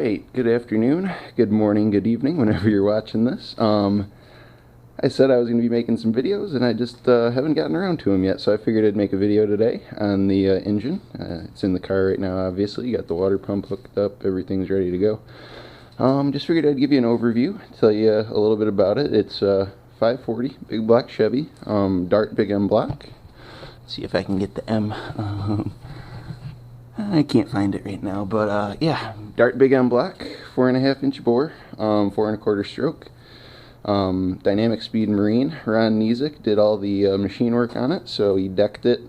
Alright, good afternoon, good morning, good evening, whenever you're watching this. I said I was going to be making some videos, and I just haven't gotten around to them yet, so I figured I'd make a video today on the engine. It's in the car right now, obviously. You got the water pump hooked up, everything's ready to go. Just figured I'd give you an overview, tell you a little bit about it. It's 540, big block Chevy, Dart big M block. Let's see if I can get the M. I can't find it right now, but yeah, Dart big M block, 4.5 inch bore, 4.25 stroke. Dynamic Speed Marine. Ron Nizik did all the machine work on it, so he decked it,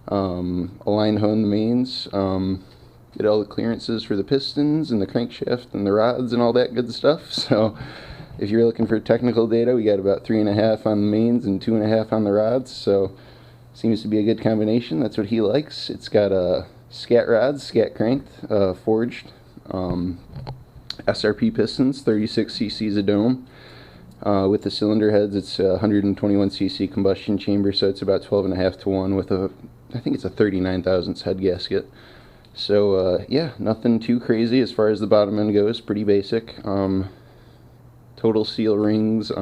aligned honed the mains, did all the clearances for the pistons and the crankshaft and the rods and all that good stuff. So if you're looking for technical data, we got about 3.5 on the mains and 2.5 on the rods, so seems to be a good combination. That's what he likes. It's got scat rods, scat cranked, forged, SRP pistons, 36 cc's a dome. With the cylinder heads, it's 121 cc combustion chamber, so it's about 12.5 to 1 with I think it's a 39 thousandths head gasket. So yeah, nothing too crazy as far as the bottom end goes, pretty basic. Total seal rings,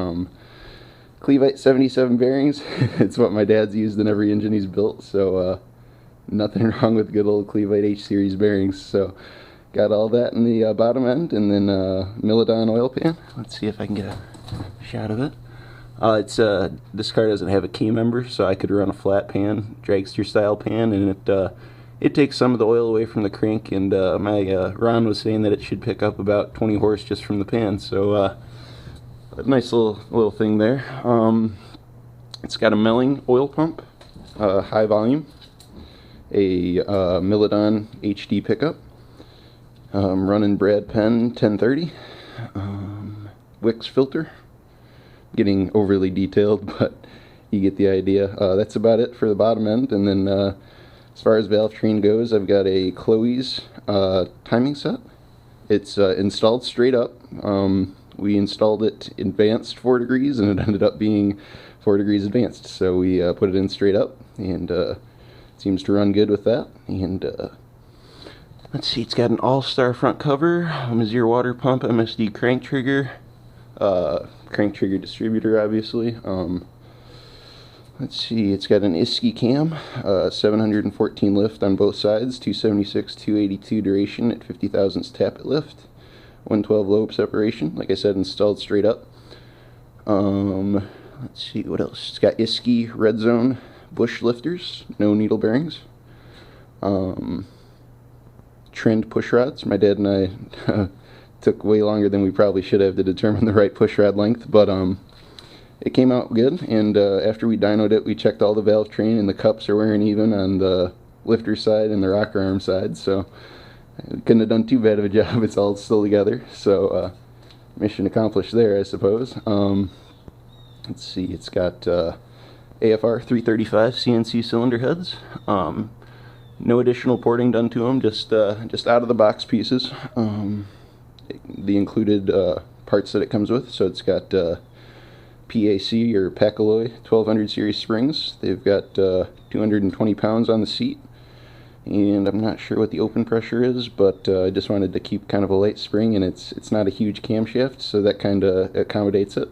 Clevite 77 bearings. It's what my dad's used in every engine he's built, so nothing wrong with good old Clevite H series bearings. So got all that in the bottom end, and then Milodon oil pan. Let's see if I can get a shot of it. This car doesn't have a key member, so I could run a flat pan, dragster style pan, and it takes some of the oil away from the crank. And Ron was saying that it should pick up about 20 horse just from the pan. So a nice little thing there. It's got a milling oil pump, high volume, a Milodon HD pickup, running Brad Penn 1030, Wix filter. Getting overly detailed, but you get the idea. That's about it for the bottom end. And then as far as valve train goes, I've got a Chloe's timing set. It's installed straight up. We installed it advanced 4 degrees, and it ended up being 4 degrees advanced, so we put it in straight up, and seems to run good with that. And let's see, it's got an all-star front cover, Mazir water pump, MSD crank trigger, crank trigger distributor, obviously. Let's see, it's got an ISKI cam, 714 lift on both sides, 276, 282 duration at 50 thousandths tappet lift, 112 lobe separation, like I said, installed straight up. Let's see, what else? It's got ISKI red zone bush lifters, no needle bearings. Trend push rods. My dad and I took way longer than we probably should have to determine the right push rod length, but it came out good. And after we dynoed it, we checked all the valve train, and the cups are wearing even on the lifter side and the rocker arm side, so we couldn't have done too bad of a job. It's all still together, so mission accomplished there, I suppose. Let's see, it's got AFR 335 CNC cylinder heads. No additional porting done to them, just out of the box pieces. The included parts that it comes with. So it's got PAC or Pacalloy 1200 series springs. They've got 220 pounds on the seat, and I'm not sure what the open pressure is, but I just wanted to keep kind of a light spring, and it's not a huge camshaft, so that kind of accommodates it.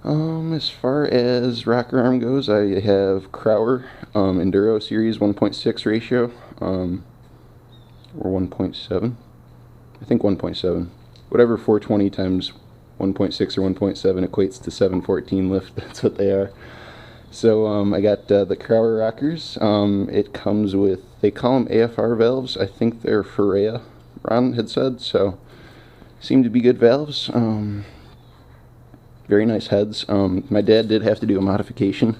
As far as rocker arm goes, I have Crower Enduro Series 1.6 ratio, or 1.7. I think 1.7. Whatever 420 times 1.6 or 1.7 equates to 714 lift. That's what they are. So I got the Crower rockers. It comes with, they call them AFR valves. I think they're Ferrea, Ron had said. So seem to be good valves. Very nice heads. My dad did have to do a modification.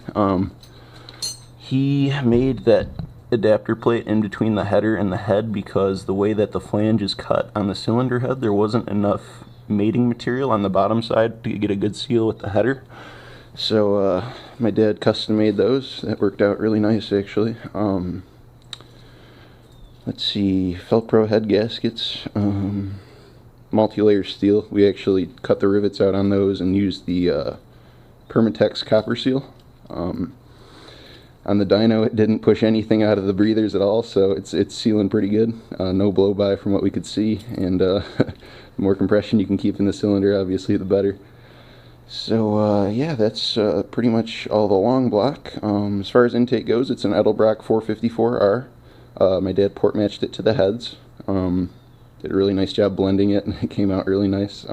He made that adapter plate in between the header and the head because the way that the flange is cut on the cylinder head, there wasn't enough mating material on the bottom side to get a good seal with the header. So my dad custom made those. That worked out really nice, actually. Let's see, Velcro head gaskets. Multi-layer steel. We actually cut the rivets out on those and used the Permatex copper seal. On the dyno, it didn't push anything out of the breathers at all, so it's sealing pretty good. No blow by from what we could see, and the more compression you can keep in the cylinder, obviously, the better. So yeah, that's pretty much all the long block. As far as intake goes, it's an Edelbrock 454R. My dad port matched it to the heads. Did a really nice job blending it, and it came out really nice.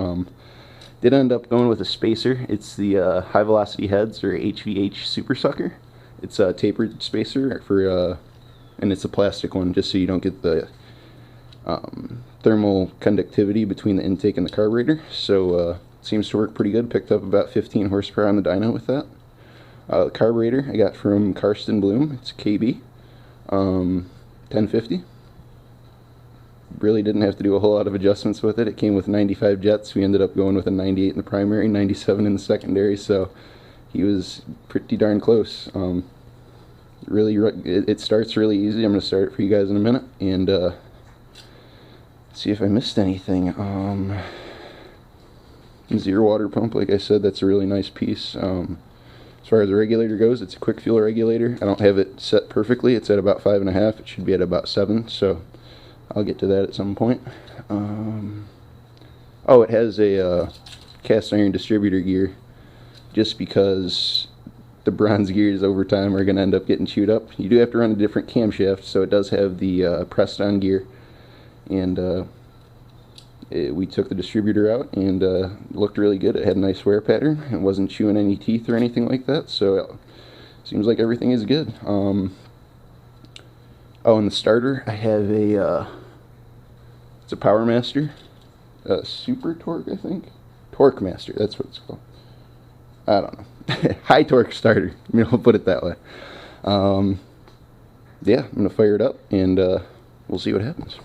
Did end up going with a spacer. It's the high velocity heads, or HVH Super Sucker. It's a tapered spacer for, and it's a plastic one, just so you don't get the thermal conductivity between the intake and the carburetor. So it seems to work pretty good. Picked up about 15 horsepower on the dyno with that. The carburetor I got from Karsten Bloom. It's KB 1050. Really didn't have to do a whole lot of adjustments with it. It came with 95 jets. We ended up going with a 98 in the primary, 97 in the secondary, so he was pretty darn close. Really, it starts really easy. I'm going to start it for you guys in a minute and see if I missed anything. Zero water pump, like I said, that's a really nice piece. As far as the regulator goes, it's a quick fuel regulator. I don't have it set perfectly. It's at about 5.5. It should be at about 7, so I'll get to that at some point. Oh, it has a cast iron distributor gear, just because the bronze gears over time are going to end up getting chewed up. You do have to run a different camshaft, so it does have the pressed on gear, and we took the distributor out, and it looked really good. It had a nice wear pattern. It wasn't chewing any teeth or anything like that, so it seems like everything is good. Oh, and the starter, I have it's a Power Master, Super Torque, I think? Torque Master, that's what it's called. I don't know. High torque starter, I'll put it that way. Yeah, I'm going to fire it up, and we'll see what happens.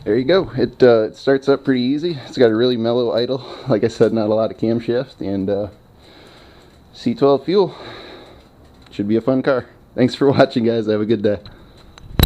There you go. It starts up pretty easy. It's got a really mellow idle. Like I said, not a lot of camshaft, and C12 fuel. Should be a fun car. Thanks for watching, guys. Have a good day.